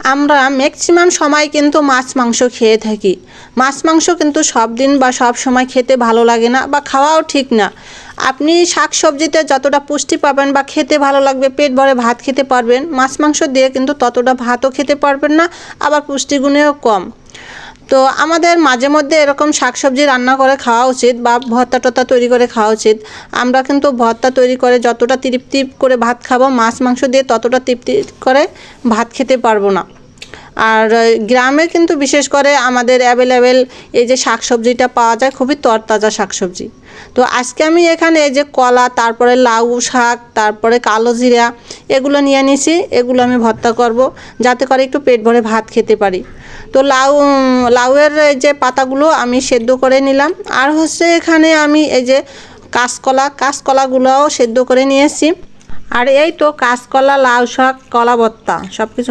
আমরা ম্যাক্সিমাম সময় কিন্তু মাছ মাংস খেয়ে থাকি। মাছ মাংস কিন্তু সব দিন বা সব সময় খেতে ভালো লাগে না বা খাওয়াও ঠিক না। আপনি শাক সবজিতে যতটা পুষ্টি পাবেন বা খেতে ভালো লাগবে, পেট ভরে ভাত খেতে পারবেন, মাছ মাংস দিয়ে কিন্তু ততটা ভাতও খেতে পারবেন না, আবার পুষ্টিগুণেও কম। তো আমাদের মাঝে মধ্যে এরকম শাকসবজি রান্না করে খাওয়া উচিত বা ভর্তা টর্তা তৈরি করে খাওয়া উচিত। আমরা কিন্তু ভর্তা তৈরি করে যতটা তৃপ্তি করে ভাত খাবো, মাছ মাংস দিয়ে ততটা তৃপ্তি করে ভাত খেতে পারবো না। আর গ্রামে কিন্তু বিশেষ করে আমাদের অ্যাভেলেবেল এই যে শাকসবজিটা পাওয়া যায়, খুবই তরতাজা শাকসবজি। তো আজকে আমি এখানে এই যে কলা, তারপরে লাউ শাক, তারপরে কালো জিরা, এগুলো নিয়ে নিছি। এগুলো আমি ভর্তা করব যাতে করে একটু পেট ভরে ভাত খেতে পারি। তো লাউয়ের যে পাতাগুলো আমি সেদ্ধ করে নিলাম। আর হচ্ছে এখানে আমি এই যে কাঁচকলাগুলোও সেদ্ধ করে নিয়েছি। আর এই তো কাঁচকলা, লাউ শাক, কলা ভর্তা সব কিছু